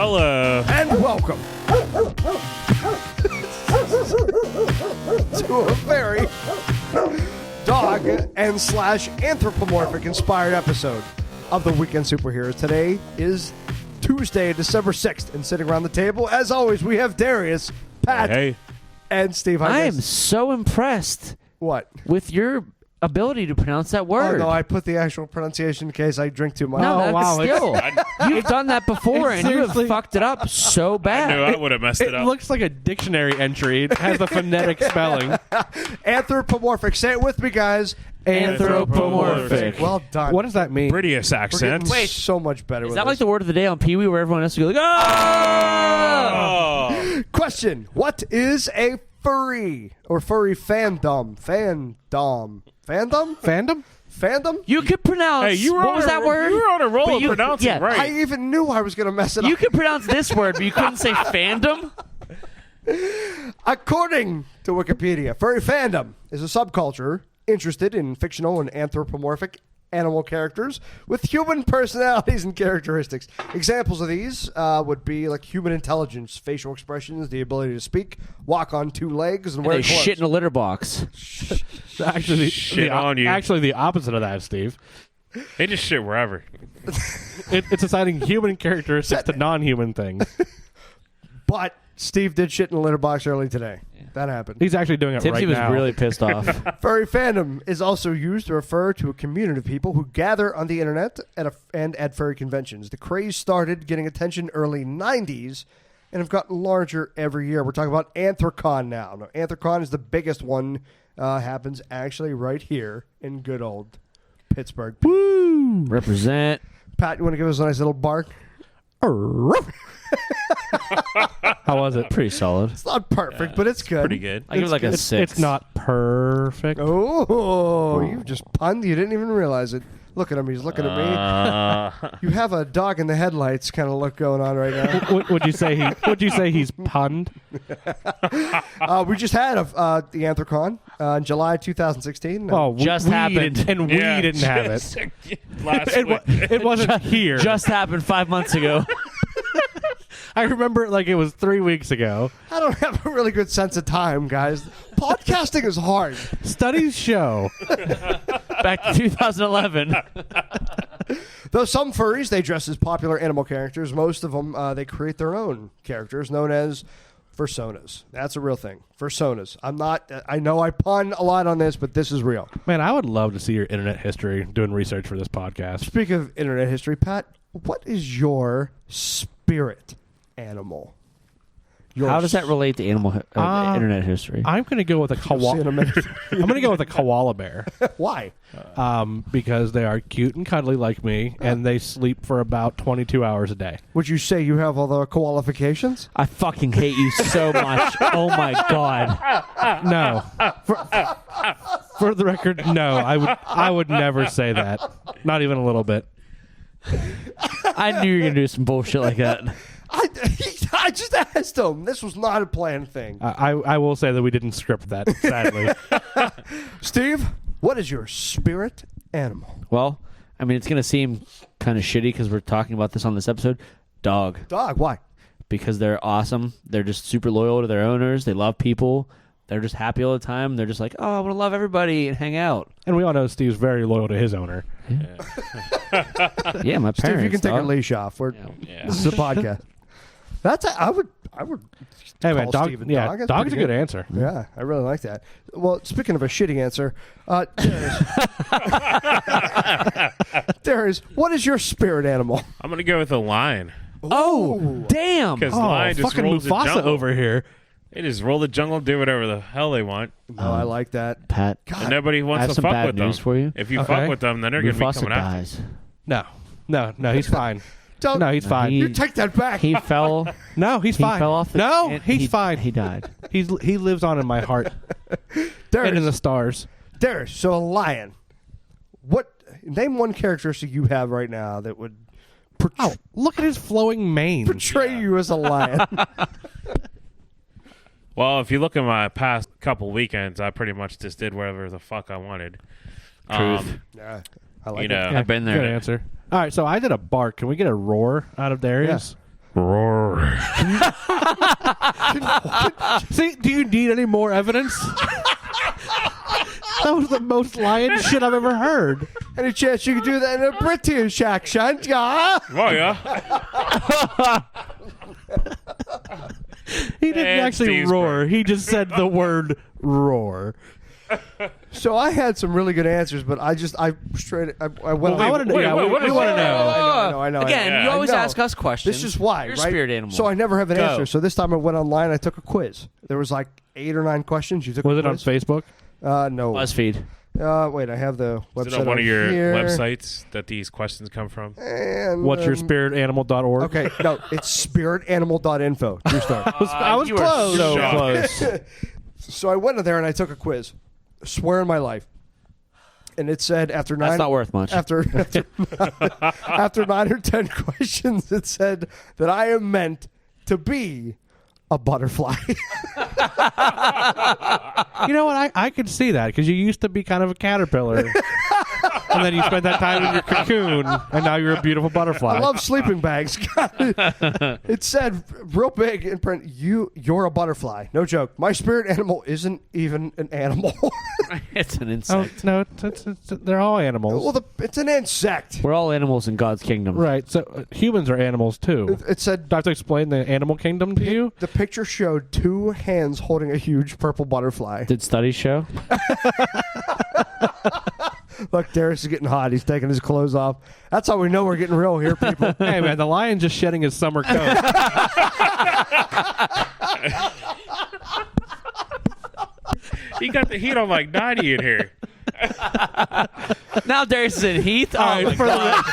Hello. And welcome to a very dog and / anthropomorphic inspired episode of the Weekend Superheroes. Today is Tuesday, December 6th, and sitting around the table, as always, we have Darius, Pat, Hey. and Steve. I am so impressed What? with your ability to pronounce that Oh, word. no, I put the actual pronunciation in case I drink too much. No, Oh, that's wow. still. You've done that before, and you have seriously- fucked it up so I bad. knew I would have messed It it up. looks like a dictionary entry. It has the phonetic spelling. Anthropomorphic. Say it with me, guys. Anthropomorphic. Well done. What does that mean? British We're accent. getting so much better Is with that like this. the word of the day on Pee Wee, where everyone has to go like, oh! Oh. Question: what is a furry or furry fandom? Fandom? You could pronounce. Hey, you were what on was a- that word? You were on a roll But of you- pronouncing yeah, right. I even knew I was going to mess it You up. could pronounce this word, but you couldn't say fandom. According to Wikipedia, furry fandom is a subculture interested in fictional and anthropomorphic animal characters with human personalities and characteristics. Examples of these would be like human intelligence, facial expressions, the ability to speak, walk on two legs, and wear They clothes. shit in a litter box. Actually, Shit on you. Actually, the opposite of that, Steve. They just shit wherever. It's assigning human characteristics to non-human things. But Steve did shit in a litter box early today. That happened. He's actually doing it Tipsy right was now. really pissed off. Furry fandom is also used to refer to a community of people who gather on the internet and at furry conventions. The craze started getting attention early 90s and have gotten larger every year. We're talking about Anthrocon now. Now, Anthrocon is the biggest one. Happens actually right here in good old Pittsburgh. Woo! Represent. Pat, you want to give us a nice little bark? How was it? Pretty solid. It's not perfect, but it's good. Pretty good. I give it like a It's 6. It's not perfect. Oh, you just punned. You didn't even realize it. Look at him. He's looking at me. You have a dog in the headlights kind of look going on right now. Would you say he's punned? We just had the Anthrocon in July 2016. Oh, Just we happened. didn't- and we didn't have it. Last It, week. it wasn't here. Just happened 5 months ago. I remember it like it was 3 weeks ago. I don't have a really good sense of time, guys. Podcasting is hard. Studies show. Back to 2011. Though some furries, they dress as popular animal characters. Most of them, they create their own characters known as fursonas. That's a real thing. Fursonas. I know I pun a lot on this, but this is real. Man, I would love to see your internet history doing research for this podcast. Speaking of internet history, Pat, what is your spirit animal? How does that relate to internet history? I'm going to go with a See in a koala. minute. I'm going to go with a koala bear. Why? Because they are cute and cuddly like me, and they sleep for about 22 hours a day. Would you say you have all the qualifications? I fucking hate you so much. Oh my god. No, for the record, no. I would never say that. Not even a little bit. I knew you were gonna do some bullshit like that. I just asked him. This was not a planned thing. I will say that we didn't script that. Sadly, Steve, what is your spirit animal? Well, I mean, it's gonna seem kind of shitty because we're talking about this on this episode. Dog, Dog. Why? because they're awesome. They're just super loyal to their owners. They love people. They're just happy all the time. They're just like, oh, I want to love everybody and hang out. and we all know Steve's very loyal to his owner. Yeah, my parents. Steve, you can take a dog. leash off. Yeah. This is a podcast. I would. Hey man, Call dog. Steve a Yeah, dog. That's dog's a pretty good answer. Yeah, I really like that. Well, speaking of a shitty answer, Darius, what is your spirit animal? I'm going to go with a lion. Oh, damn. Because Oh, lion just fucking rolls the Mufasa jungle. over here. They just roll the jungle, do whatever the hell they want. Oh, I like that. Pat, And nobody I wants have to some fuck bad with them. news for you. If you Okay. fuck with them, then they're going to be Mufasa coming after you. dies. No, he's fine. Don't. No, he's fine. he- You take that back. He fell. No, he's He fine. fell off the. No, and he's he- fine. He died. He lives on in my heart and in the stars. Darius, so a lion. Name one characteristic you have right now that would Oh, look at his flowing mane. portray you as a lion. Well, if you look at my past couple weekends, I pretty much just did whatever the fuck I wanted. Truth. Yeah, I like You it. know, I've been there. Good answer. All right, so I did a bark. Can we get a roar out of Darius? Roar. See, do you need any more evidence? That was the most lion shit I've ever heard. Any chance you could do that in a British accent? Yeah. Oh, yeah. He didn't And actually Steve's roar. He just said the word roar. So I had some really good answers, but I went. I want to know. wait, Yeah, wait, we want to know. I know. Again, you always I know. ask us questions. This is why, You're a right? spirit animal. So I never have an Go. answer. So this time I went online. I took a quiz. There was like 8 or 9 questions. You took Was a it on quiz? Facebook? No. BuzzFeed. Wait, I have the website Is it on one of your here. websites that these questions come from? And, What's your spiritanimal.org? Okay, no, it's spiritanimal.info. True story. I was you were close. so Shut up. close. So I went in there and I took a quiz. I swear in my life. And it said after 9 That's not worth much. after 9 or 10 questions, it said that I am meant to be a butterfly. You know what? I could see that because you used to be kind of a caterpillar. And then you spent that time in your cocoon, and now you're a beautiful butterfly. I love sleeping bags. It said real big in print, you're a butterfly. No joke. My spirit animal isn't even an animal. It's an Oh, insect. no, they're all animals. Well, it's an insect. We're all animals in God's kingdom. Right, so humans are animals too. It said Do I have to explain the animal kingdom to you? the picture showed 2 hands holding a huge purple butterfly. Did studies show? Look, Darius is getting hot. He's taking his clothes off. That's how we know we're getting real here, people. Hey, man, the lion's just shedding his summer coat. He got the heat on like 90 in here. Now Darius is in Heath. Oh, right, my for the- God.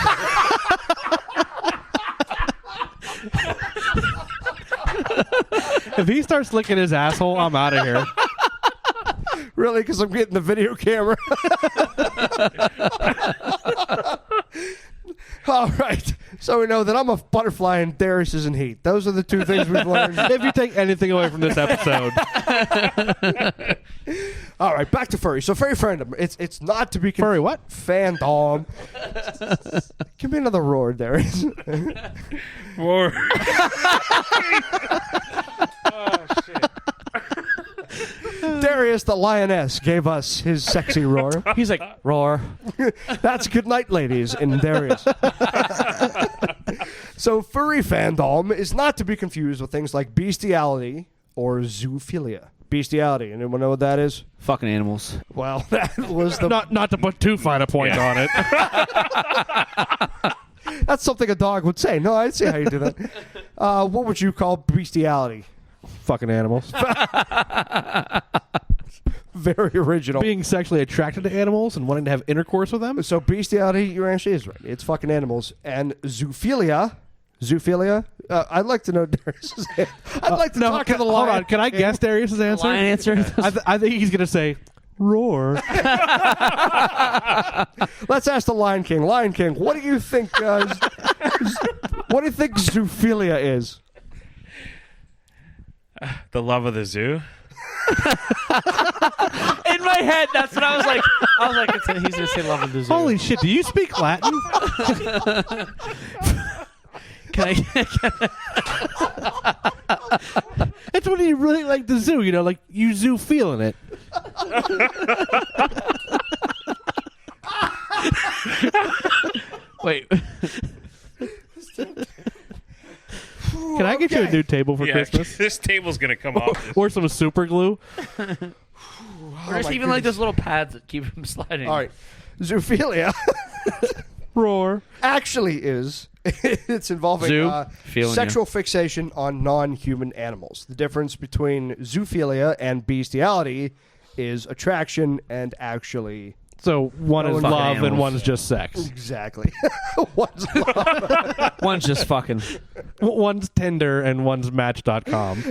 If he starts licking his asshole, I'm out of here. Really? Because I'm getting the video camera. All right. So we know that I'm a butterfly and Darius is in heat. Those are the 2 things we've learned. If you take anything away from this episode, All right, back to furry. So furry fandom. It's not to be furry what? fandom. Give me another roar, Darius. Roar. Oh, shit. Darius the lioness gave us his sexy roar. He's like, roar. That's good night, ladies, in Darius. So furry fandom is not to be confused with things like bestiality or zoophilia. Bestiality. Anyone know what that is? Fucking animals. Well, that was the. Not to put too fine a point Yeah. on it. That's something a dog would say. No, I see how you do that. What would you call bestiality? Fucking animals. Very original. Being sexually attracted to animals and wanting to have intercourse with them. So bestiality, your answer is right. It's fucking animals. And zoophilia. I'd like to know Darius's answer. I'd like to talk to the Hold lion. on. Can I guess Darius's answer? Lion answer? I think he's going to say, roar. Let's ask the Lion King. Lion King, what do you think? What do you think zoophilia is? The love of the zoo. In my head, that's what I was like. He's going to say love of the zoo. Holy shit, do you speak Latin? Can I? It's when you really like the zoo, like you zoo feeling it. Wait. Can I get you a Okay. new table for Yeah, Christmas? this table's going to come off. Or some super glue? Or just my even like those little pads that keep him sliding. All right. Zoophilia Roar. actually is. It's involving Zoo? Feeling sexual fixation on non-human animals. The difference between zoophilia and bestiality is attraction and actually. So one is Fucking love and animals. one's just sex. Exactly. One's love. One's just fucking. One's Tinder and one's Match.com.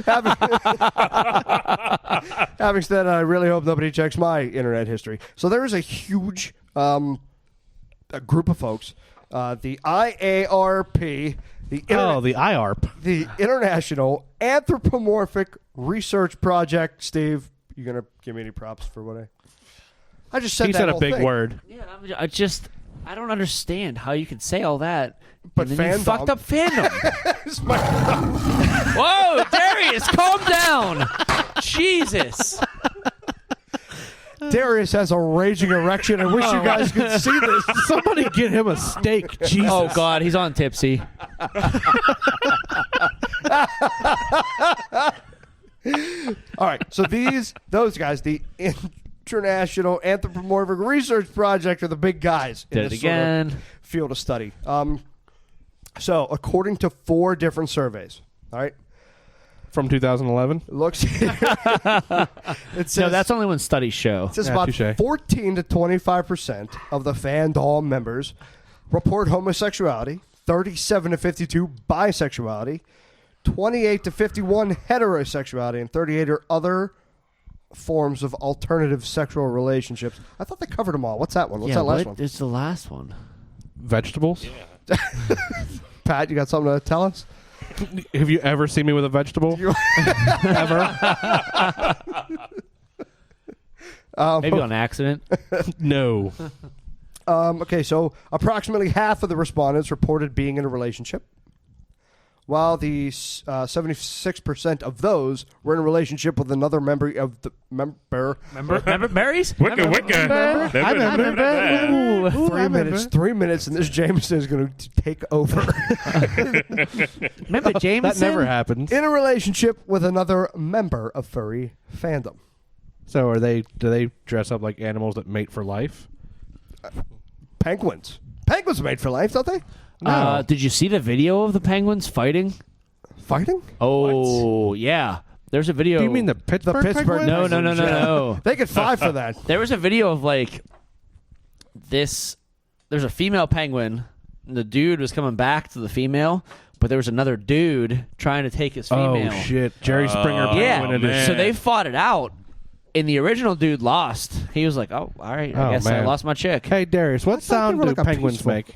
Having said that, I really hope nobody checks my internet history. So there is a huge a group of folks, the IARP, the The IARP. the International Anthropomorphic Research Project. Steve, you gonna give me any props for what I just said? He that said a whole big thing. word. Yeah, I just. I don't understand how you can say all that, But and then you fandom- fucked up fandom. Whoa, Darius, calm down. Jesus. Darius has a raging erection. I wish you guys could see this. Somebody get him a steak. Jesus. Oh, God, he's on tipsy. All right, so those guys, the International Anthropomorphic Research Project, are the big guys in Did it this sort of again. field of study. So, according to 4 different surveys, all right, From 2011. looks here. It says, No, that's only when studies show. it says Yeah, about touche. 14 to 25% of the fandom members report homosexuality, 37 to 52 bisexuality, 28 to 51 heterosexuality, and 38 are other forms of alternative sexual relationships. I thought they covered them all. What's that one? What's that last one? It's the last one. Vegetables. Pat, you got something to tell us? Have you ever seen me with a vegetable? Ever? Maybe on accident. No. Okay, so approximately half of the respondents reported being in a relationship, while the 76% of those were in a relationship with another member of the member. Remember Mary's? Wicca, wicca. I remember. Ooh. 3 minutes, and this Jameson is going to take over. Remember Jameson? That never happens. In a relationship with another member of furry fandom. So do they dress up like animals that mate for life? Penguins. Penguins are made for life, don't they? No. Did you see the video of the penguins fighting? Fighting? Oh, yeah. There's a video. Do you mean the Pittsburgh? Pittsburgh Penguins? No. They get 5 for that. There was a video of like this. There's a female penguin. And the dude was coming back to the female, but there was another dude trying to take his female. Oh shit! Jerry Springer. Yeah. Penguin edition. So they fought it out, and the original dude lost. He was like, "Oh, all right. I Oh, guess I man. lost my chick." Hey Darius, what thought they sound were do like a penguins peaceful- make?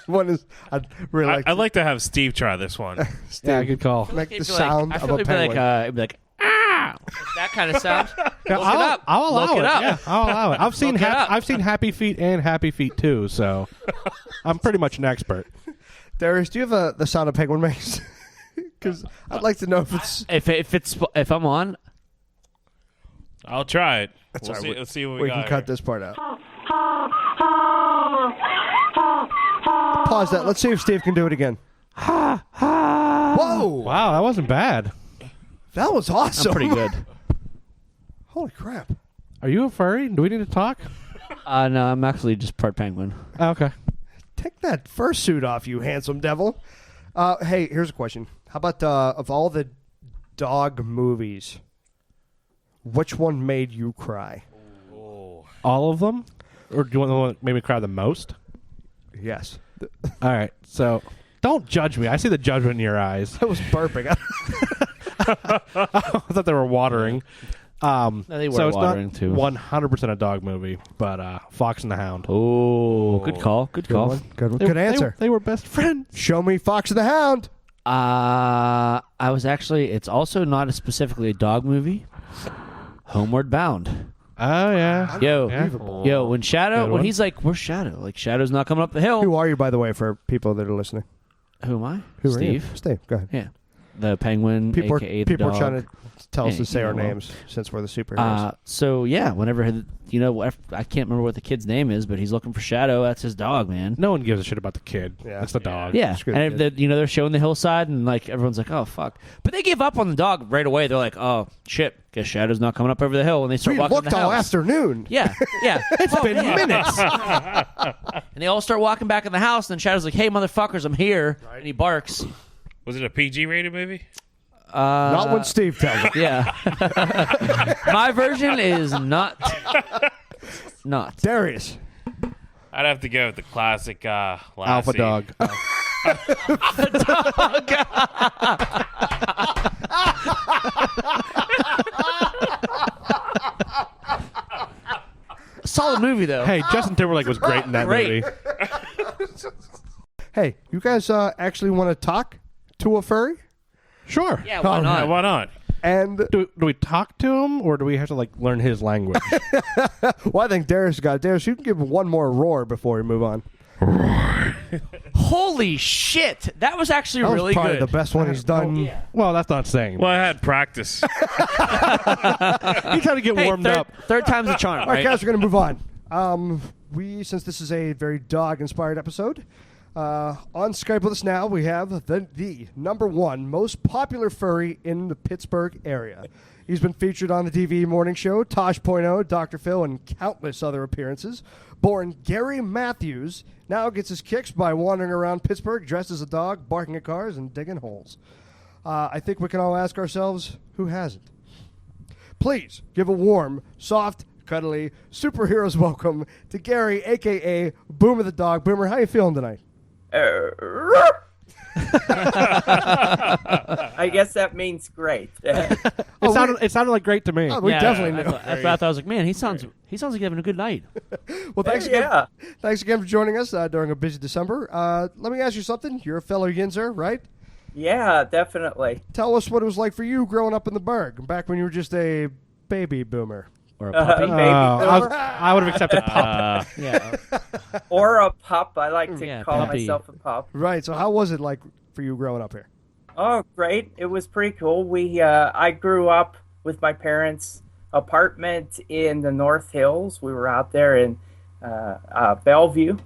One is, I'd really like I'd like to have Steve try this one. Yeah, good call. make It'd the be sound I of feel a it'd be penguin. it'd be like, ah, that kind of sound. Yeah, Look it up. I'll allow Look it. it up. Yeah, I'll allow it. I've seen Look it up. I've seen Happy Feet and Happy Feet too, so I'm pretty much an expert. Darius, do you have the sound a penguin makes? Because I'd like to know if it's... If I'm on, I'll try it. That's We'll all see, right. let's see what we We got can cut here. this part out. Pause that. Let's see if Steve can do it again. Whoa! Wow, that wasn't bad. That was awesome. I'm pretty good. Holy crap. Are you a furry? Do we need to talk? No, I'm actually just part penguin. Oh, okay. Take that fursuit off, you handsome devil. Hey, here's a question. How about of all the dog movies, which one made you cry? All of them? Or do you want the one that made me cry the most? Yes. All right, so don't judge me. I see the judgment in your eyes. I was burping. I thought they were watering. No, they were so it's watering, not too. 100% a dog movie, but Fox and the Hound. Oh, good call. Good Good call. one. Good one. They- Good they- answer. They were best friends. Show me Fox and the Hound. I was actually. It's also not specifically a dog movie. Homeward Bound. Oh, yeah. Yo, Yeah. yo. When Shadow, Good when one. he's like, "Where's Shadow?" Like Shadow's not coming up the hill. Who are you, by the way, for people that are listening? Who am I? Who Steve. Are you? Steve, go ahead. Yeah, the penguin, People, aka the people dog. are trying to tell us Yeah, to say yeah, our well. names since we're the superheroes. So yeah, whenever I can't remember what the kid's name is, but he's looking for Shadow. That's his dog, man. No one gives a shit about the kid. Yeah. It's the dog. Yeah, Screw and the if they're showing the hillside, and like everyone's like, "Oh fuck!" But they give up on the dog right away. They're like, "Oh shit, guess Shadow's not coming up over the hill," and they start we walking looked in the all house. afternoon. Yeah, yeah. It's been minutes. And they all start walking back in the house, and then Shadow's like, "Hey, motherfuckers, I'm here," and he barks. Was it a PG rated movie? Not when Steve tells it. Yeah. My version is not. Darius. I'd have to go with the classic Alpha Lassie. dog. Solid movie though. Hey, Justin Timberlake was great in that Great. movie. Hey, you guys actually want to talk to a furry? Sure. Yeah, why Oh, not? Why not? And Do we talk to him, or do we have to like learn his language? well, I think Darius got Darius. You can give him one more roar before we move on. Holy shit! That was actually That was really probably good. the best one he's done. Well, that's not saying. Well, I had practice. You try to get Hey, warmed third, up. third time's a charm, All right, right? guys, we're going to move on. Since this is a very dog-inspired episode, on Skype with us now, we have the number one most popular furry in the Pittsburgh area. He's been featured on the DV Morning Show, Tosh.0, Dr. Phil, and countless other appearances. Born Gary Matthews, now gets his kicks by wandering around Pittsburgh dressed as a dog, barking at cars, and digging holes. I think we can all ask ourselves, who hasn't? Please give a warm, soft, cuddly superhero's welcome to Gary, a.k.a. Boomer the dog. Boomer, how you feeling tonight? I guess that means great. It sounded like great to me. Oh, we definitely knew. That's what I thought. I was like, man, he sounds like he's having a good night. Well, thanks Yeah. again. Thanks again for joining us during a busy December. Let me ask you something. You're a fellow Yinzer, right? Yeah, definitely. Tell us what it was like for you growing up in the Berg, back when you were just a baby boomer. Or a puppy. Baby boomer. I would have accepted pop. Yeah. Or a pup. I like to Yeah, call puppy. myself a pup. Right. So how was it like for you growing up here? Oh, great. It was pretty cool. I grew up with my parents' apartment in the North Hills. We were out there in Bellevue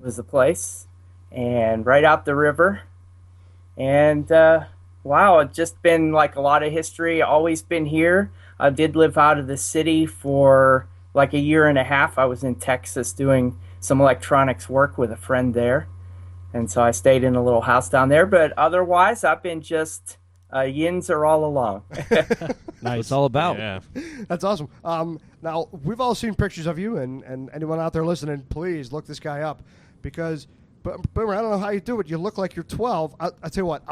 was the place, and right out the river. And wow, it's just been like a lot of history. Always been here. I did live out of the city for like a year and a half. I was in Texas doing some electronics work with a friend there. And so I stayed in a little house down there. But otherwise, I've been just Yinzer all along. Nice. It's all about. Yeah. That's awesome. Now, we've all seen pictures of you, and anyone out there listening, please look this guy up. Because, Boomer, I don't know how you do it. You look like you're 12. I'll tell you what,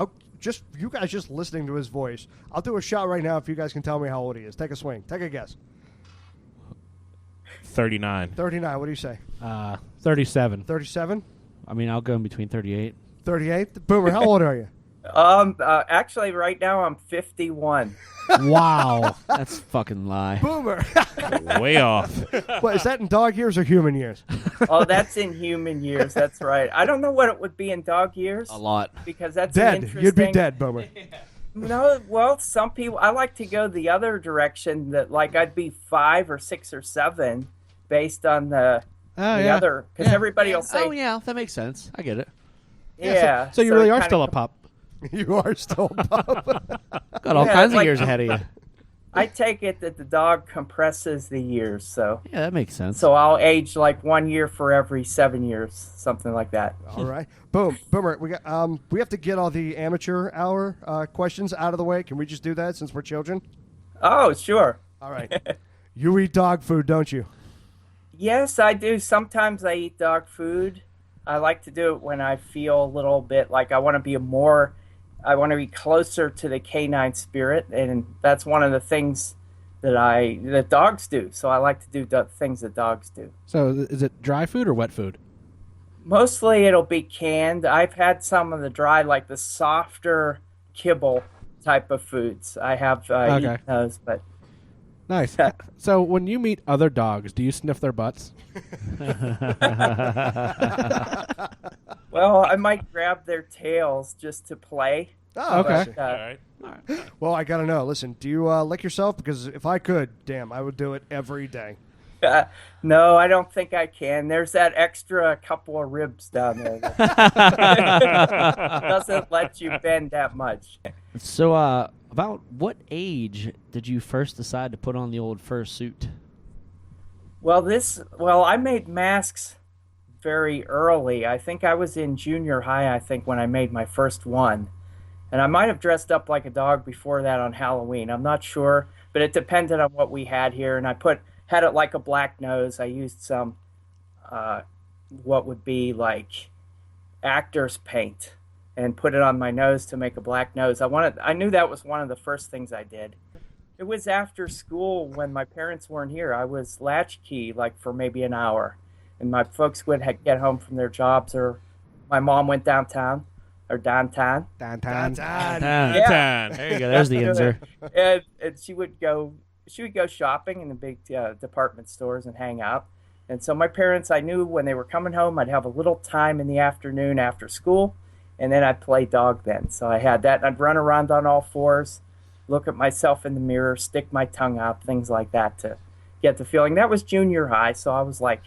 you guys just listening to his voice, I'll do a shot right now if you guys can tell me how old he is. Take a swing. Take a guess. 39. 39. What do you say? 37. 37? I mean, I'll go in between 38. 38? Boomer, how old are you? Actually, right now I'm 51. Wow. That's fucking lie. Boomer. Way off. What, is that in dog years or human years? Oh, that's in human years. That's right. I don't know what it would be in dog years. A lot. Because that's an Dead. interesting... You'd be dead, Boomer. No, well, some people... I like to go the other direction, that like I'd be 5 or 6 or 7 based on the other... Because everybody will say... Oh, yeah. That makes sense. I get it. Yeah. So you really it are kinda still a pup. You are still a pup. Got all Yeah, kinds of like- years ahead of you. I take it that the dog compresses the years, so Yeah, that makes sense. so I'll age like 1 year for every 7 years, something like that. All right. Boom. Boomer, we have to get all the amateur hour questions out of the way. Can we just do that since we're children? Oh, sure. All right. You eat dog food, don't you? Yes, I do. Sometimes I eat dog food. I like to do it when I feel a little bit like I want to be closer to the canine spirit, and that's one of the things that dogs do. So I like to do things that dogs do. So is it dry food or wet food? Mostly it'll be canned. I've had some of the dry, like the softer kibble type of foods. I have Okay. eaten those, but Nice. So when you meet other dogs, do you sniff their butts? well, I might grab their tails just to play. Oh, Okay. But, All right. Well, I got to know. Listen, do you lick yourself? Because if I could, damn, I would do it every day. no, I don't think I can. There's that extra couple of ribs down there that doesn't let you bend that much. So, about what age did you first decide to put on the old fur suit? Well, I made masks very early. I think I was in junior high, when I made my first one. And I might have dressed up like a dog before that on Halloween. I'm not sure, but it depended on what we had here. And I had it like a black nose. I used some, what would be like actor's paint, and put it on my nose to make a black nose. I knew that was one of the first things I did. It was after school when my parents weren't here. I was latchkey like for maybe an hour, and my folks would get home from their jobs, or my mom went downtown, or Dantan. Dantan. Yeah. There you go. There's the answer. And she would go shopping in the big department stores and hang out. And so my parents, I knew when they were coming home, I'd have a little time in the afternoon after school, and then I'd play dog then. So I had that, and I'd run around on all fours, look at myself in the mirror, stick my tongue out, things like that to get the feeling. That was junior high, so I was like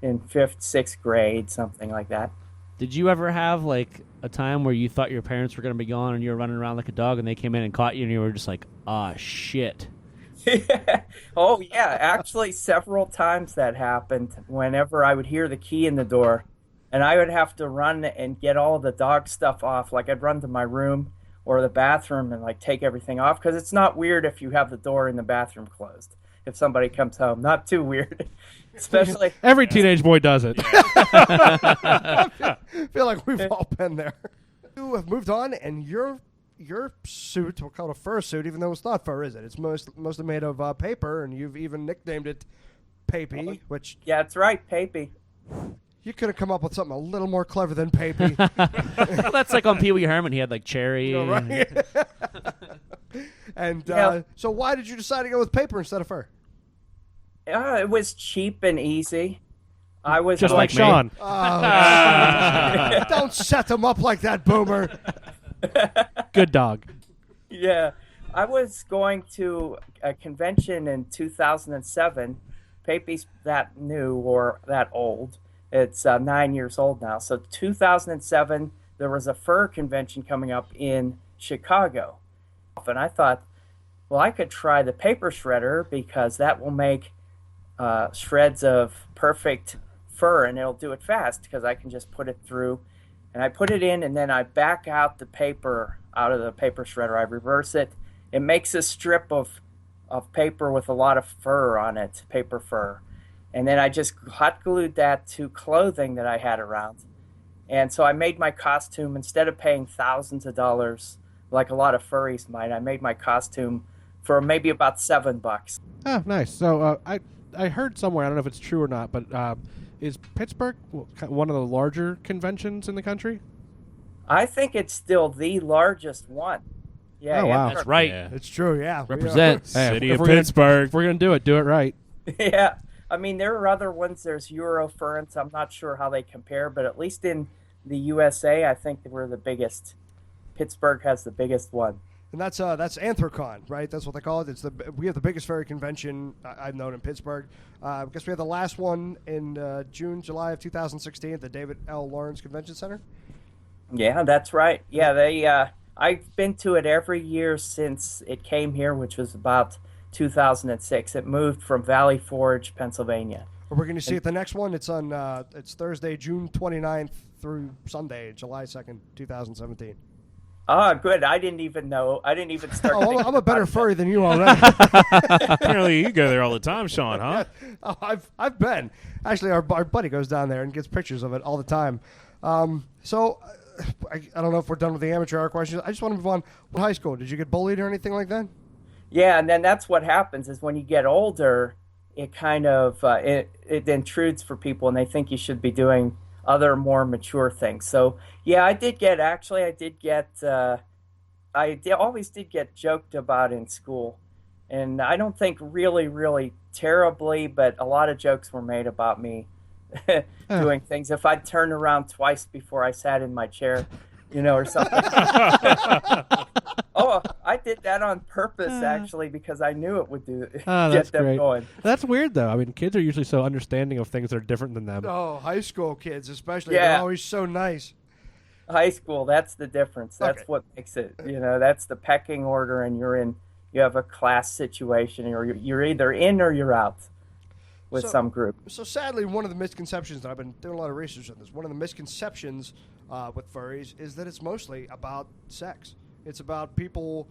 in 5th, 6th grade, something like that. Did you ever have like a time where you thought your parents were going to be gone and you were running around like a dog and they came in and caught you and you were just like, ah, shit? Oh, yeah. Actually, several times that happened whenever I would hear the key in the door and I would have to run and get all the dog stuff off. Like I'd run to my room or the bathroom and like take everything off because it's not weird if you have the door in the bathroom closed. If somebody comes home, not too weird. Especially Every teenage boy does it. I feel like we've all been there. You have moved on, and your suit, we'll call it a fur suit, even though it's not fur, is it? It's mostly made of paper, and you've even nicknamed it Papy, which yeah, that's right, Papy. you could have come up with something a little more clever than Papy. Well, that's like on Pee Wee Herman. He had like cherry. You know, right? And Yeah. so why did you decide to go with paper instead of fur? It was cheap and easy. I was Just like me. Sean. Oh, don't set them up like that, Boomer. Good dog. Yeah, I was going to a convention in 2007. Papy's that new or that old. It's 9 years old now. So 2007, there was a fur convention coming up in Chicago. And I thought, well, I could try the paper shredder because that will make shreds of perfect fur and it'll do it fast because I can just put it through. And I put it in and then I back out the paper out of the paper shredder. I reverse it. It makes a strip of paper with a lot of fur on it, paper fur. And then I just hot glued that to clothing that I had around. And so I made my costume, instead of paying thousands of dollars like a lot of furries might, I made my costume for maybe about $7. Oh, nice. So I heard somewhere, I don't know if it's true or not, but is Pittsburgh one of the larger conventions in the country? I think it's still the largest one. Yeah, Oh, wow. and- That's right. Yeah. It's true, yeah. Represent. Hey, City if of we're gonna- Pittsburgh. If we're going to do it right. Yeah. I mean, there are other ones. There's Eurofurence. I'm not sure how they compare, but at least in the USA, I think we're the biggest. Pittsburgh has the biggest one. And that's Anthrocon, right? That's what they call it. We have the biggest furry convention I've known in Pittsburgh. I guess we had the last one in July of 2016 at the David L. Lawrence Convention Center. Yeah, that's right. Yeah, I've been to it every year since it came here, which was about 2006. It moved from Valley Forge, Pennsylvania. We're going to see it the next one. It's on it's Thursday, June 29th through Sunday, July 2nd, 2017. Ah, good. I didn't even know. I didn't even start. Oh, thinking I'm a better about furry than you already. Apparently, you go there all the time, Sean, huh? Oh, I've been. Actually, our buddy goes down there and gets pictures of it all the time. So I don't know if we're done with the amateur hour questions. I just want to move on. What high school? Did you get bullied or anything like that? Yeah, and then that's what happens is when you get older, it kind of it intrudes for people, and they think you should be doing other more mature things. So yeah, I always did get joked about in school, and I don't think really terribly, but a lot of jokes were made about me doing things. If I'd turn around twice before I sat in my chair, or something. Oh, I did that on purpose, actually, because I knew it would get That's them great. going. That's weird, though. I mean, kids are usually so understanding of things that are different than them. Oh, high school kids especially. Yeah. They're always so nice. High school, that's the difference. That's Okay. what makes it. That's the pecking order, and you have a class situation, or you're either in or you're out with So- some group. So sadly, one of the misconceptions, and I've been doing a lot of research on this, one of the misconceptions with furries is that it's mostly about sex. It's about people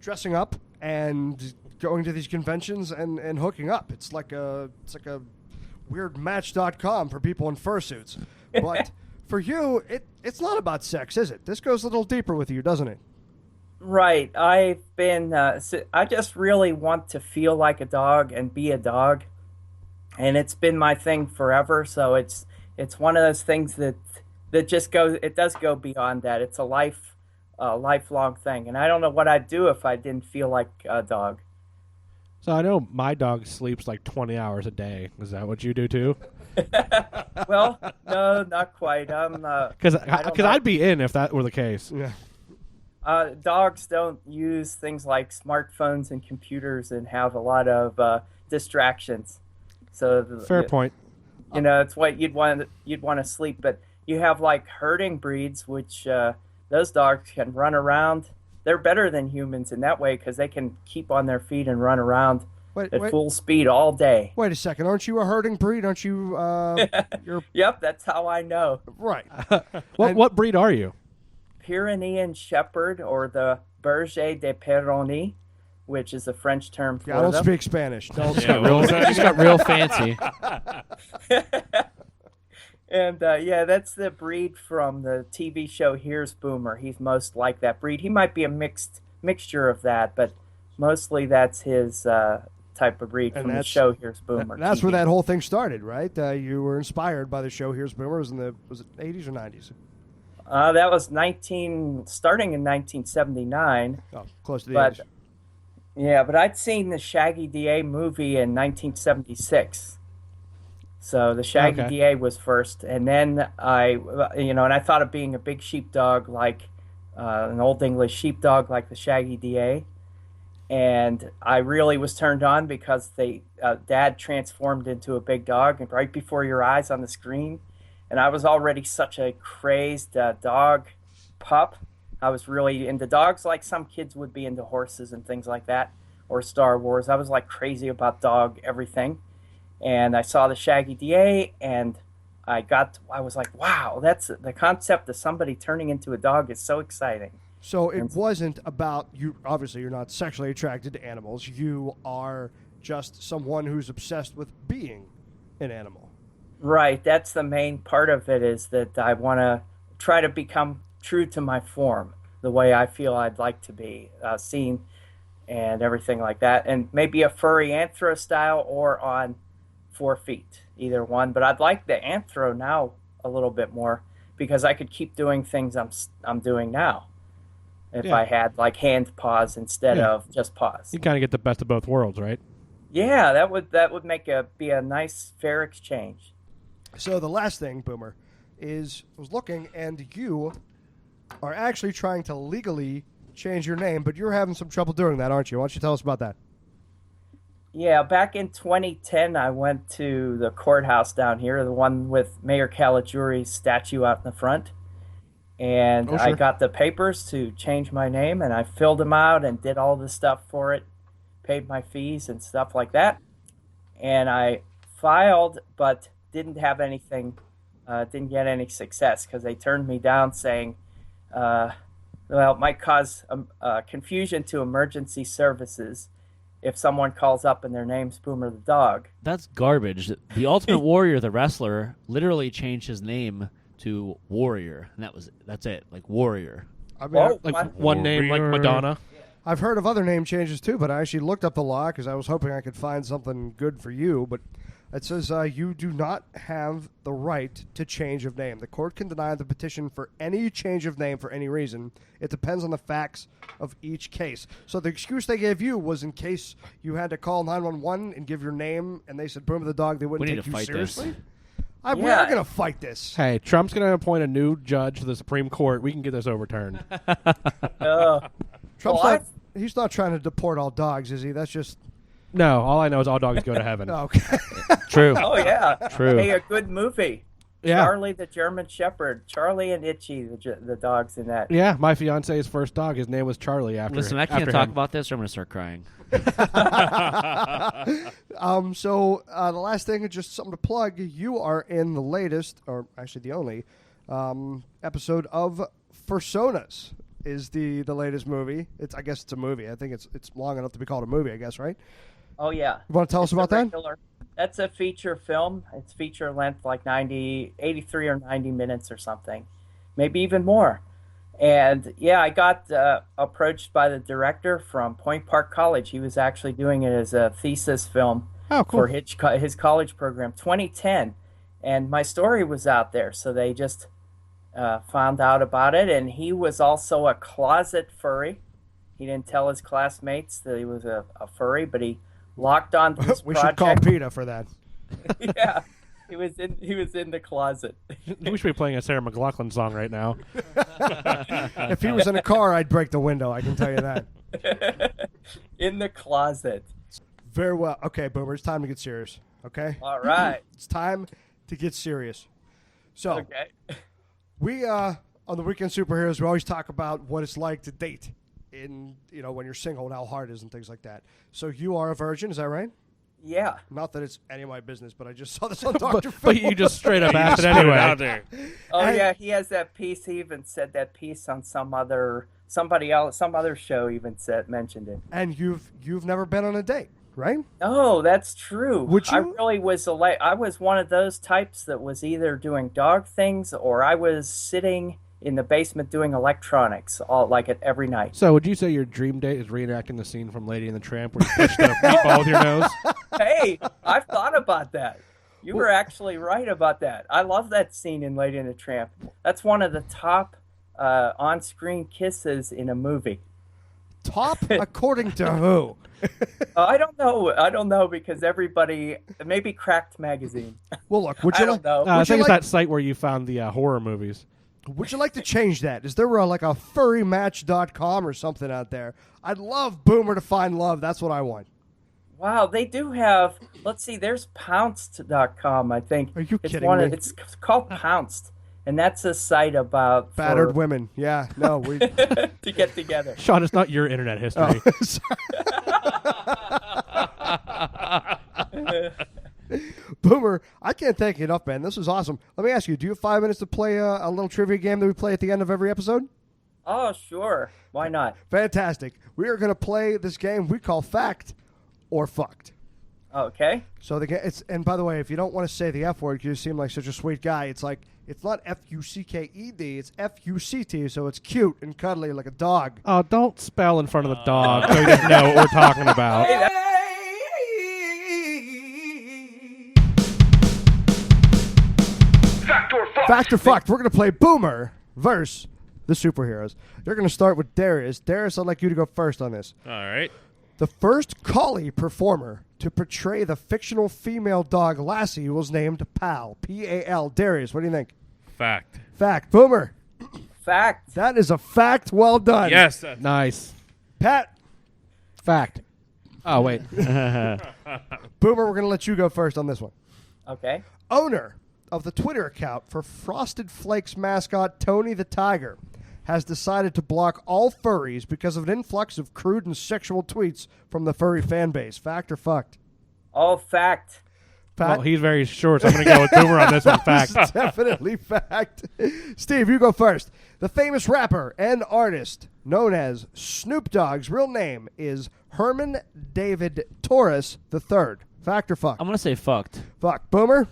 dressing up and going to these conventions and hooking up. It's like a weird Match.com for people in fursuits. But for you, it's not about sex, is it? This goes a little deeper with you, doesn't it? Right. I've been. I just really want to feel like a dog and be a dog, and it's been my thing forever. So it's one of those things that that just goes. It does go beyond that. It's a lifelong thing, and I don't know what I'd do if I didn't feel like a dog. So I know my dog sleeps like 20 hours a day. Is that what you do too? Well, no, not quite. Because I'd be in if that were the case. Yeah. Dogs don't use things like smartphones and computers and have a lot of distractions. So Fair point. You know, it's what you'd want to sleep. But you have like herding breeds, which those dogs can run around. They're better than humans in that way because they can keep on their feet and run around at full speed all day. Wait a second. Aren't you a herding breed? Aren't you? You're Yep, that's how I know. right. What breed are you? Pyrenean Shepherd, or the Berger de Pyrénées, which is a French term for Yeah, I don't them. speak Spanish. Don't Yeah, what was that? Just got real fancy. And yeah, that's the breed from the TV show Here's Boomer. He's most like that breed. He might be a mixture of that, but mostly that's his type of breed And from the that's- show Here's Boomer. That's TV. where that whole thing started, right? You were inspired by the show Here's Boomer. Was it 80s or 90s? That was starting in 1979. Oh, close to the But 80s. yeah, but I'd seen the Shaggy DA movie in 1976. So the Shaggy Okay. DA was first, and then and I thought of being a big sheepdog, like an old English sheepdog, like the Shaggy DA. And I really was turned on because Dad transformed into a big dog, and right before your eyes on the screen. And I was already such a crazed dog pup. I was really into dogs, like some kids would be into horses and things like that, or Star Wars. I was like crazy about dog everything. And I saw the Shaggy DA, and I was like, wow, that's the concept of somebody turning into a dog is so exciting. So it wasn't about you. Obviously, you're not sexually attracted to animals. You are just someone who's obsessed with being an animal. Right, that's the main part of it, is that I want to try to become true to my form, the way I feel I'd like to be seen and everything like that. And maybe a furry anthro style or on 4 feet, either one. But I'd like the anthro now a little bit more because I could keep doing things I'm doing now if Yeah. I had like hand paws instead Yeah. of just paws. You kind of get the best of both worlds, right? Yeah, that would be a nice fair exchange. So the last thing, Boomer, was looking, and you are actually trying to legally change your name, but you're having some trouble doing that, aren't you? Why don't you tell us about that? Yeah, back in 2010, I went to the courthouse down here, the one with Mayor Caligiuri's statue out in the front. And I sure. got the papers to change my name, and I filled them out and did all the stuff for it, paid my fees and stuff like that. And I filed, but didn't have anything, didn't get any success because they turned me down saying, well, it might cause confusion to emergency services if someone calls up and their name's Boomer the dog. That's garbage. The Ultimate Warrior, the wrestler, literally changed his name to Warrior, and that's it, like Warrior. I mean, Oh, Like what? one name, like Madonna. I've heard of other name changes too, but I actually looked up the law because I was hoping I could find something good for you. But it says you do not have the right to change of name. The court can deny the petition for any change of name for any reason. It depends on the facts of each case. So the excuse they gave you was in case you had to call 911 and give your name, and they said Boomer the dog, they wouldn't We need take to you fight seriously. this. We're Yeah. going to fight this. Hey, Trump's going to appoint a new judge to the Supreme Court. We can get this overturned. Trump's Well, not, he's not trying to deport all dogs, is he? That's just No, all I know is all dogs go to heaven. okay. True. Oh, yeah. True. Hey, a good movie. Yeah. Charlie the German Shepherd. Charlie and Itchy, the dogs in that. Yeah, my fiance's first dog, his name was Charlie after Listen, I can't after talk him. about this or I'm going to start crying. So the last thing is just something to plug. You are in the latest, or actually the only, episode of Personas. Is the latest movie? I guess it's a movie. I think it's long enough to be called a movie. I guess, right? Oh, yeah. You want to tell us about that? That's a feature film. It's feature length, like 83 or 90 minutes or something, maybe even more. And yeah, I got approached by the director from Point Park College. He was actually doing it as a thesis film Oh, cool. for his college program, 2010. And my story was out there, so they just found out about it, and he was also a closet furry. He didn't tell his classmates that he was a furry, but he locked on to this We project. should call PETA for that. Yeah, he was in the closet. We should be playing a Sarah McLachlan song right now. If he was in a car, I'd break the window. I can tell you that. In the closet. Very well. Okay, Boomer, it's time to get serious. Okay? All right. It's time to get serious. So, Okay. we, on the Weekend Superheroes, we always talk about what it's like to date when you're single and how hard it is and things like that. So you are a virgin, is that right? Yeah. Not that it's any of my business, but I just saw this on Dr. Phil. But you just straight up asked it Put it out anyway. there. Oh And- yeah, he has that piece. He even said that piece on some other show. Even mentioned it. And you've never been on a date, right? Oh, that's true. Would I you- really was I was one of those types that was either doing dog things or I was sitting in the basement doing electronics every night. So would you say your dream date is reenacting the scene from Lady and the Tramp where you pitched a meatball with your nose? Hey, I've thought about that. You were actually right about that. I love that scene in Lady and the Tramp. That's one of the top on-screen kisses in a movie. Top according to who? I don't know because everybody, maybe Cracked Magazine. Well, look, would I you don't know. I Would you think it's like- that site where you found the horror movies. Would you like to change that? Is there like a furrymatch.com or something out there? I'd love Boomer to find love. That's what I want. Wow, they do have. Let's see. There's Pounced.com. I think. Are you it's kidding me? It's called Pounced, and that's a site about Battered for- women. Yeah, no, we. to get together. Sean, it's not your internet history. Boomer, I can't thank you enough, man. This was awesome. Let me ask you, do you have 5 minutes to play a little trivia game that we play at the end of every episode? Oh, sure. Why not? Fantastic. We are going to play this game we call Fact or Fucked. Okay. So and by the way, if you don't want to say the F word because you seem like such a sweet guy, it's not F-U-C-K-E-D, it's F-U-C-T, so it's cute and cuddly like a dog. Oh, don't spell in front of the dog so he doesn't know what we're talking about. Hey, that- Fact or Fucked. We're going to play Boomer versus the superheroes. You're going to start with Darius. Darius, I'd like you to go first on this. All right. The first collie performer to portray the fictional female dog Lassie was named Pal. P-A-L. Darius, what do you think? Fact. Fact. Boomer. Fact. That is a fact. Well done. Yes. Nice. Pat. Fact. Oh, wait. Boomer, we're going to let you go first on this one. Okay. Owner of the Twitter account for Frosted Flakes mascot Tony the Tiger has decided to block all furries because of an influx of crude and sexual tweets from the furry fan base. Fact or fucked? Oh, fact. Pat? Well, he's very short, so I'm going to go with Boomer on this one. Fact. This is definitely fact. Steve, you go first. The famous rapper and artist known as Snoop Dogg's real name is Herman David Torres III. Fact or fucked? I'm going to say fucked. Fuck. Boomer?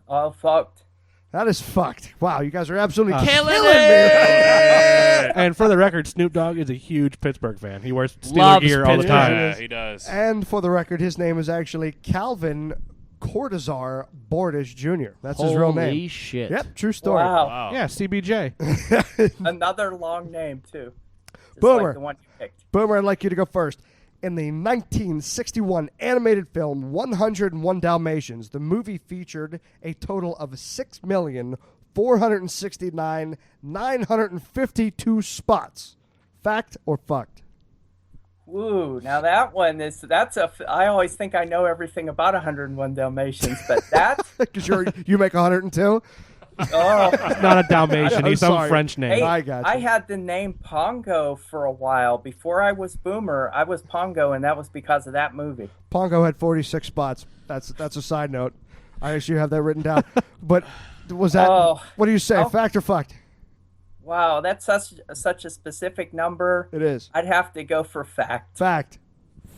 Oh, fucked. That is fucked. Wow, you guys are absolutely Killing killing it! me. And for the record, Snoop Dogg is a huge Pittsburgh fan. He wears Steeler Loves gear all the Pittsburgh. time. Yeah, he does. And for the record, his name is actually Calvin Cortazar Bordish Jr. That's his real Holy name. shit. Yep, true story. Wow. Wow. Yeah, CBJ. Another long name, too. Just Boomer. like the one you picked. Boomer, I'd like you to go first. In the 1961 animated film 101 Dalmatians, the movie featured a total of 6,469,952 spots. Fact or fucked? Woo, now that one I always think I know everything about 101 Dalmatians, but that, Because you make 102? oh, Not a Dalmatian. I'm He's some sorry. French name. hey, I got you. I had the name Pongo for a while. Before I was Boomer, I was Pongo, and that was because of that movie. Pongo had 46 spots. That's a side note. I actually have that written down. But was that, Oh. what do you say, Oh. fact or fucked? Wow, that's such a specific number. It is. I'd have to go for fact. Fact.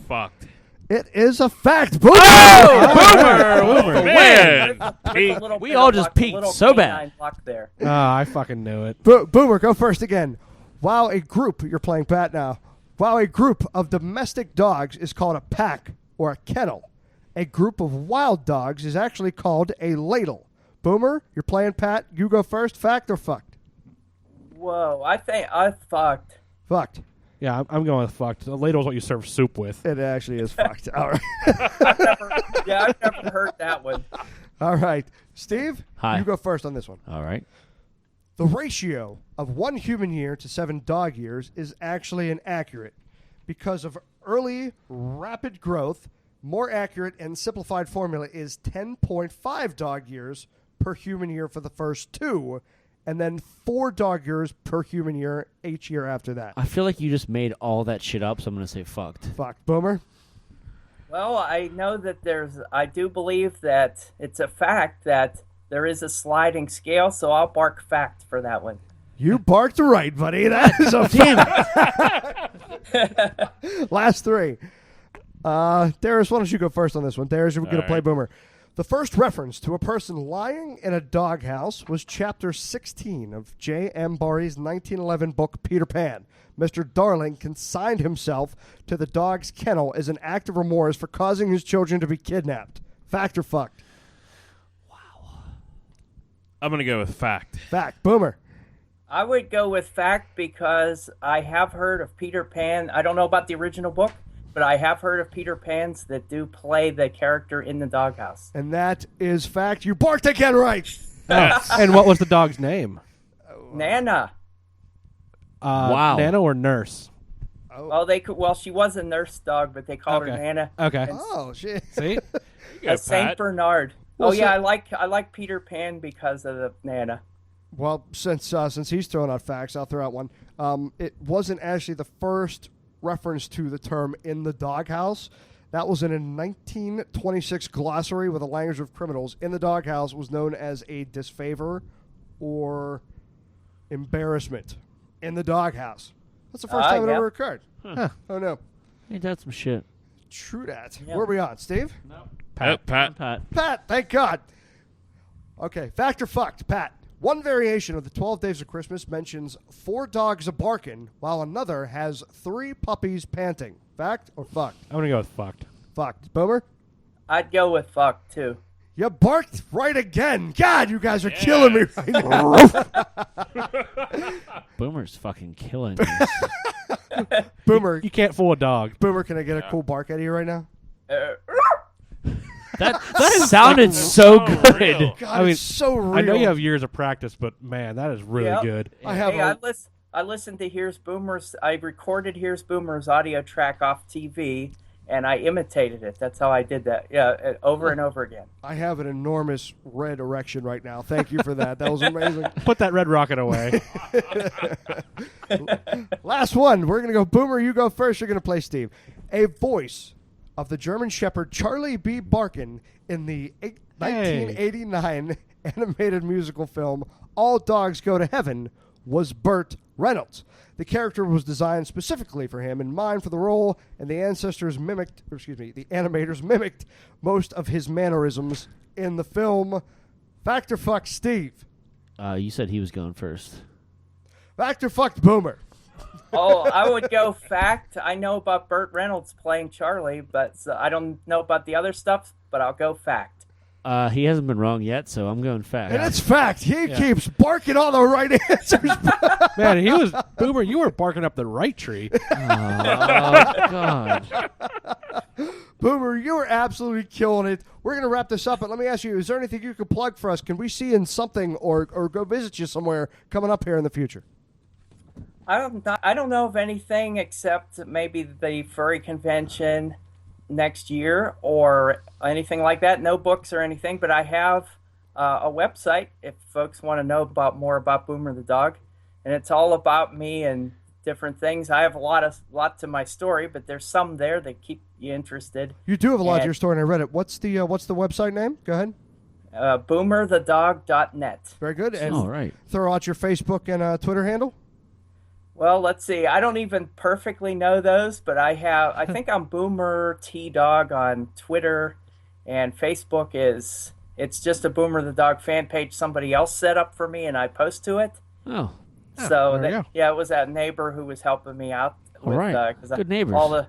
Fucked. It is a fact. Boomer! Boomer! Man. There's a little We bit all of just luck, a peaked little so bad. canine luck there. Oh, I fucking knew it. Boomer, go first again. While a group, you're playing Pat now, while a group of domestic dogs is called a pack or a kennel, a group of wild dogs is actually called a ladle. Boomer, you're playing Pat. You go first. Fact or fucked? Whoa, I think I fucked. Fucked. Yeah, I'm going with fucked. The ladle is what you serve soup with. It actually is fucked. All right. I've never heard that one. All right. Steve, Hi. you go first on this one. All right. The ratio of 1 human year to 7 dog years is actually inaccurate because of early rapid growth. More accurate and simplified formula is 10.5 dog years per human year for the first 2, and then 4 dog years per human year each year after that. I feel like you just made all that shit up, so I'm going to say fucked. Fuck. Boomer? Well, I know that I do believe that it's a fact that there is a sliding scale, so I'll bark fact for that one. You barked right, buddy. That is a damn. Last 3. Darius, why don't you go first on this one? Darius, we're going to play Boomer. The first reference to a person lying in a doghouse was Chapter 16 of J.M. Barrie's 1911 book Peter Pan. Mr. Darling consigned himself to the dog's kennel as an act of remorse for causing his children to be kidnapped. Fact or fucked? I'm going to go with fact. Fact. Boomer. I would go with fact because I have heard of Peter Pan. I don't know about the original book, but I have heard of Peter Pans that do play the character in the doghouse. And that is fact. You barked again right. And what was the dog's name? Nana. Wow. Nana or Nurse? Well, she was a nurse dog, but they called her Nana. Okay. Oh, shit. See? A Saint Pat. Bernard. Well, I like Peter Pan because of the Nana. Well, since he's throwing out facts, I'll throw out one. It wasn't actually the first reference to the term in the doghouse. That was in a 1926 glossary with a language of criminals. In the doghouse was known as a disfavor or embarrassment. In the doghouse. That's the first time it ever occurred. Huh. Oh, no. Ain't that some shit? True that. Yeah. Where are we on? Steve? Pat. Pat. Pat, thank God. Okay, fact or fucked? Pat. One variation of the 12 Days of Christmas mentions 4 dogs a-barking, while another has 3 puppies panting. Fact or fucked? I'm going to go with fucked. Fucked. Boomer? I'd go with fuck too. You barked right again. God, you guys are killing me right now. Boomer's fucking killing me. Boomer, You can't fool a dog. Boomer, can I get a cool bark out of you right now? That sounded so good. real. God, I mean, it's so real. I know you have years of practice, but man, that is really Yeah. good. I have Hey, I listened to Here's Boomer's. I recorded Here's Boomer's audio track off TV, and I imitated it. That's how I did that. Yeah, over and over again. I have an enormous red erection right now. Thank you for that. That was amazing. Put that red rocket away. Last one. We're going to go Boomer. You go first. You're going to play Steve. A voice of the German Shepherd Charlie B. Barkin in the 1989 animated musical film All Dogs Go to Heaven was Burt Reynolds. The character was designed specifically for him in mind for the role, and the animators mimicked most of his mannerisms in the film. Fact or fuck, Steve? You said he was going first. Fact or fucked, Boomer? Oh, I would go fact. I know about Burt Reynolds playing Charlie, but I don't know about the other stuff, but I'll go fact. He hasn't been wrong yet, so I'm going fact. And it's fact. He keeps barking all the right answers. Man, Boomer, you were barking up the right tree. Oh, God. Boomer, you were absolutely killing it. We're going to wrap this up, but let me ask you, is there anything you could plug for us? Can we see you in something or go visit you somewhere coming up here in the future? I don't know of anything except maybe the furry convention next year or anything like that. No books or anything, but I have a website if folks want to know more about Boomer the dog, and it's all about me and different things. I have a lot to my story, but there's some there that keep you interested. You do have a lot to your story, and I read it. What's the website name? Go ahead. Boomerthedog.net. Very good. And All right. throw out your Facebook and Twitter handle. Well, let's see. I don't even perfectly know those, but I think I'm Boomer T Dog on Twitter, and Facebook it's just a Boomer the Dog fan page somebody else set up for me, and I post to it. Oh. So there you go. it was that neighbor who was helping me out. All right. Cause Good neighbors. All the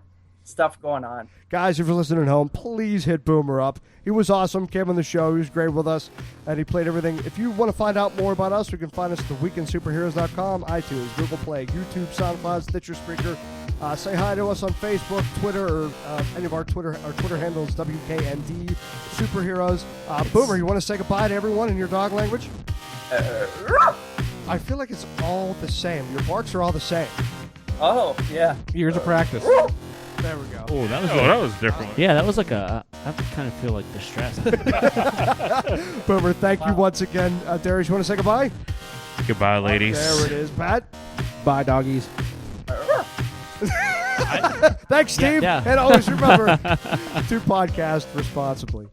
stuff going on. Guys, if you're listening at home, please hit Boomer up. He was awesome, came on the show, he was great with us, and he played everything. If you want to find out more about us, you can find us at theweekendsuperheroes.com, iTunes, Google Play, YouTube, SoundCloud, Stitcher, Spreaker. Say hi to us on Facebook, Twitter, or any of our Twitter handles, WKND Superheroes. Boomer, you want to say goodbye to everyone in your dog language? I feel like it's all the same. Your barks are all the same. Oh, yeah. Years of practice. There we go. Oh, that was that was different. yeah, that was like I kind of feel like distressed. Boomer, thank you once again. Darius, you want to say goodbye? Goodbye, ladies. There it is. Pat? Bye, doggies. Thanks, Steve. Yeah. And always remember to podcast responsibly.